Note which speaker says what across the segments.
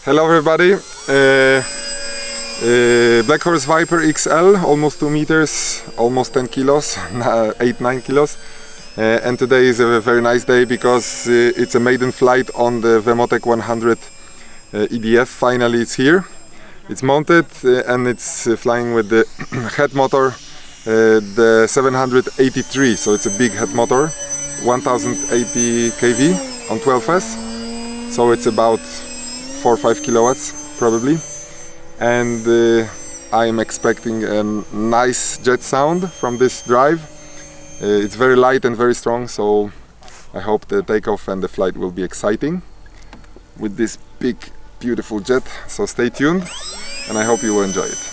Speaker 1: Hello everybody, Black Horse Viper XL, almost 2 meters, almost 10 kilos, 8-9 kilos. And today is a very nice day because it's a maiden flight on the WeMoTec 100 EDF. Finally it's here, it's mounted and it's flying with the HET motor, the 783, so it's a big HET motor, 1080 kV on 12S, so it's about 4 or 5 kilowatts probably, and I'm expecting a nice jet sound from this drive. It's very light and very strong, so I hope the takeoff and the flight will be exciting with this big beautiful jet, so stay tuned and I hope you will enjoy it.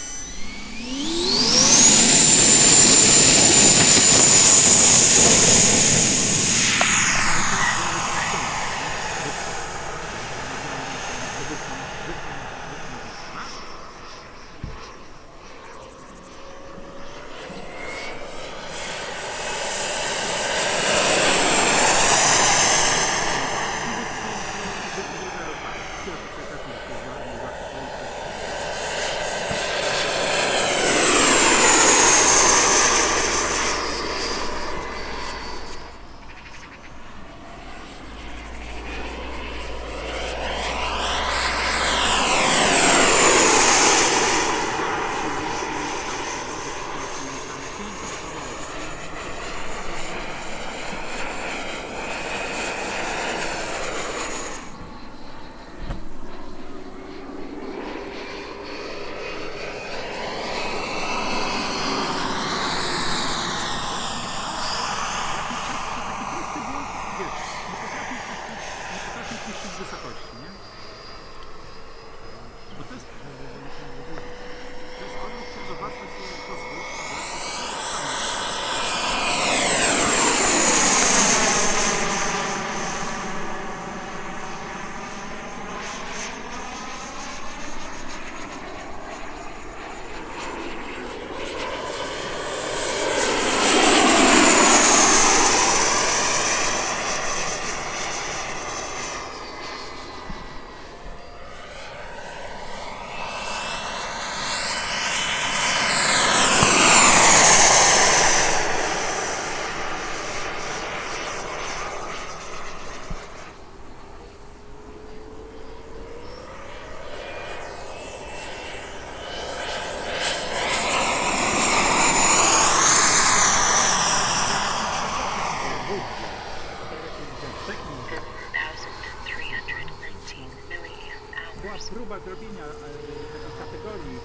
Speaker 2: Próba zrobienia takiej kategorii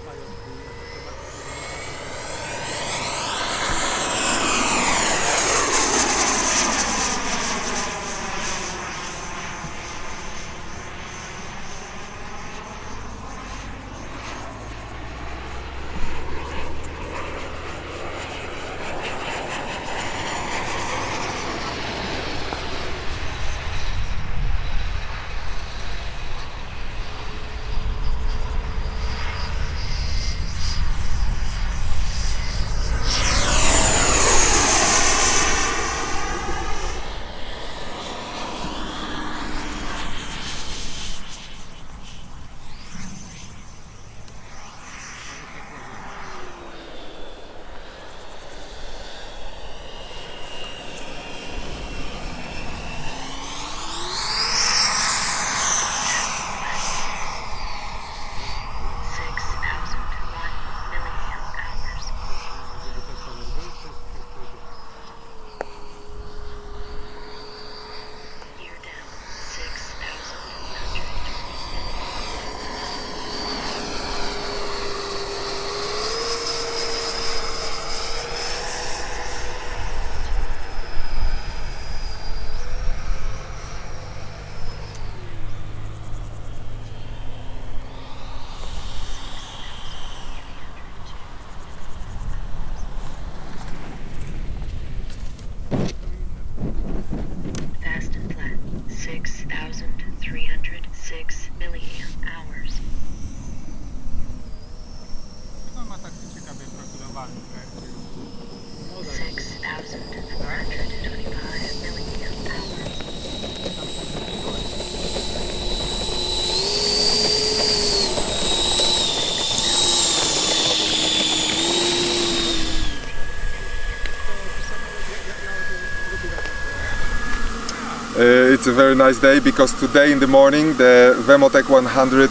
Speaker 1: it's a very nice day because today in the morning the WeMoTec 100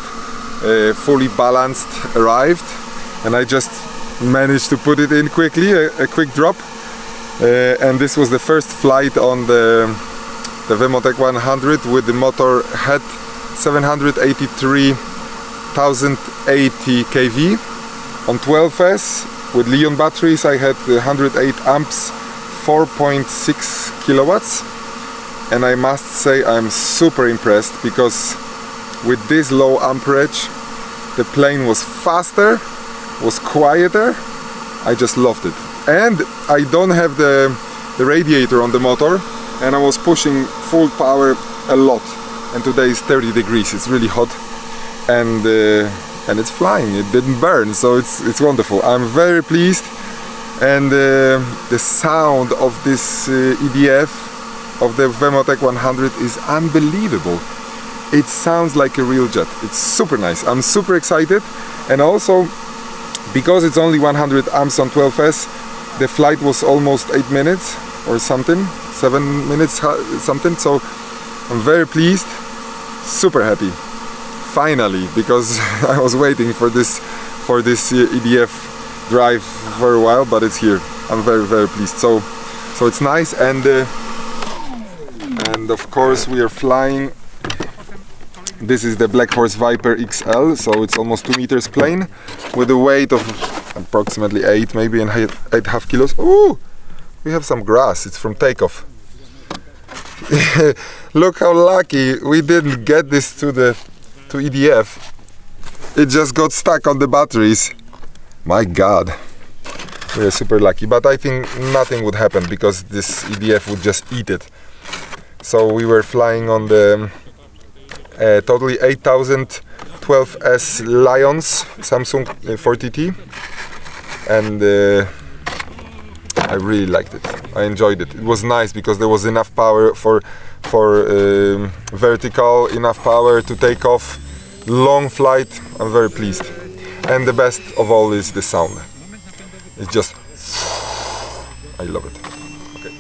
Speaker 1: fully balanced arrived, and I just managed to put it in quickly, a quick drop, and this was the first flight on the WeMoTec 100 with the motor HET 783,080 kV on 12S with Li-ion batteries. I had 108 amps, 4.6 kilowatts, and I must say I'm super impressed because with this low amperage the plane was faster, was quieter. I just loved it. And I don't have the radiator on the motor, and I was pushing full power a lot, and today is 30 degrees, it's really hot, and it's flying, it didn't burn, so it's wonderful. I'm very pleased, and the sound of this EDF of the WeMoTec 100 is unbelievable. It sounds like a real jet. It's super nice. I'm super excited, and also because it's only 100 amps on 12S, the flight was almost 8 minutes or something, 7 minutes something, so I'm very pleased, super happy. Finally, because I was waiting for this EDF drive for a while, but it's here. I'm very pleased. So it's nice, and of course we are flying. This is the Black Horse Viper XL, so it's almost 2 meters plane with a weight of approximately 8, maybe, and 8.5 kilos. Ooh, we have some grass. It's from Takeoff. Look how lucky we didn't get this to EDF. It just got stuck on the batteries. My God, we are super lucky. But I think nothing would happen because this EDF would just eat it. So we were flying on the totally 8000 12S Lions Samsung 40T, and I really liked it. I enjoyed it. It was nice because there was enough power for vertical, enough power to take off. Long flight. I'm very pleased, and the best of all is the sound. It's just, I love it. Okay.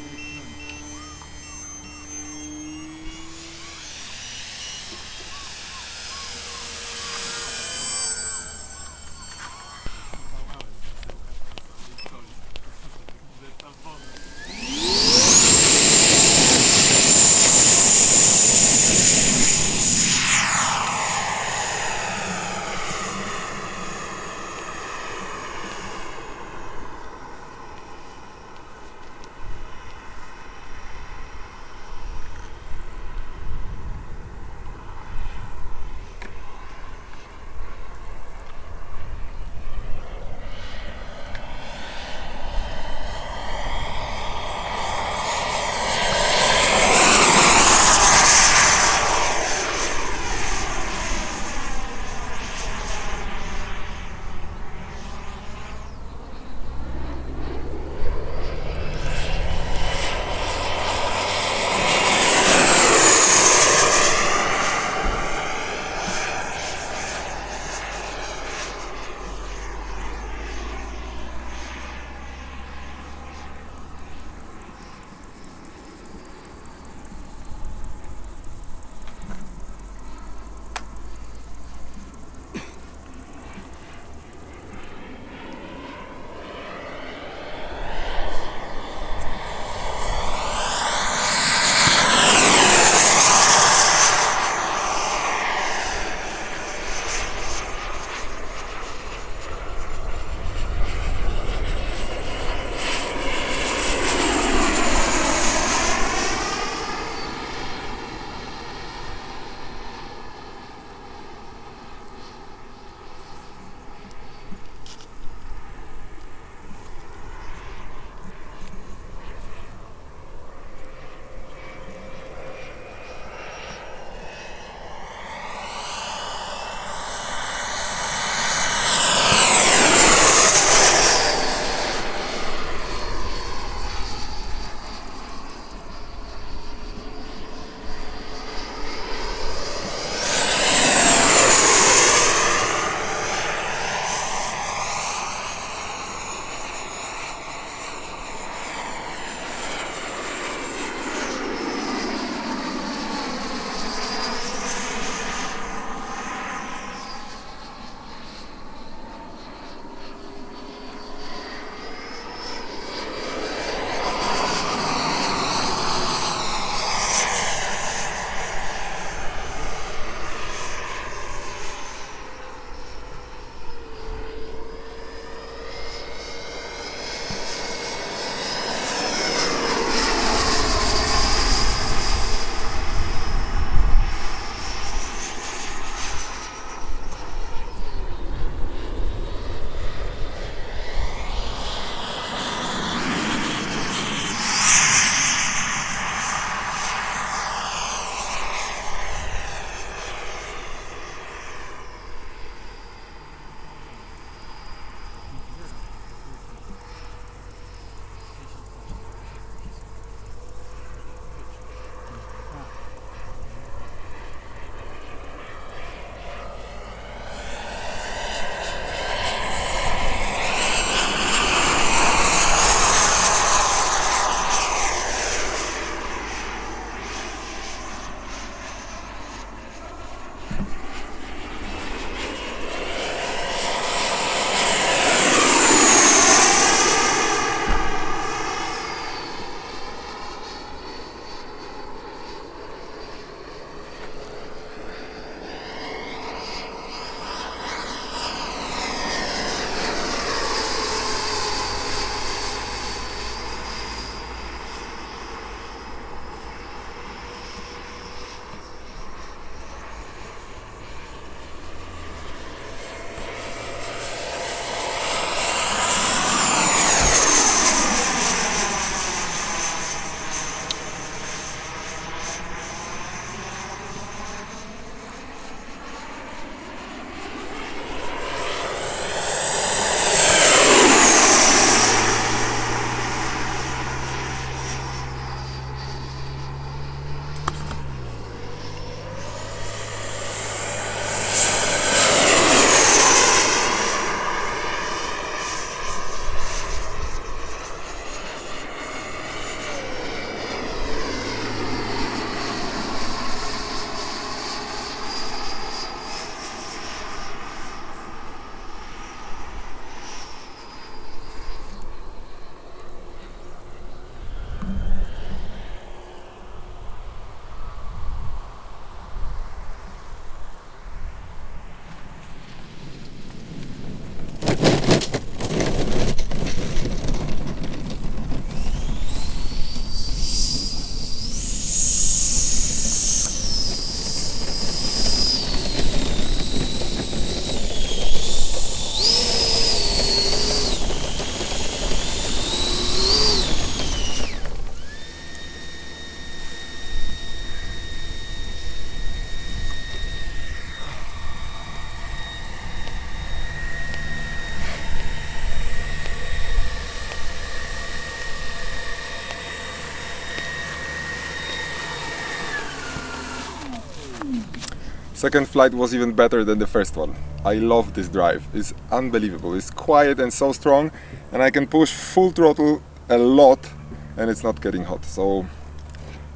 Speaker 1: Second flight was even better than the first one. I love this drive, it's unbelievable, it's quiet and so strong, and I can push full throttle a lot and it's not getting hot, so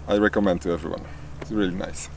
Speaker 1: I recommend to everyone. It's really nice.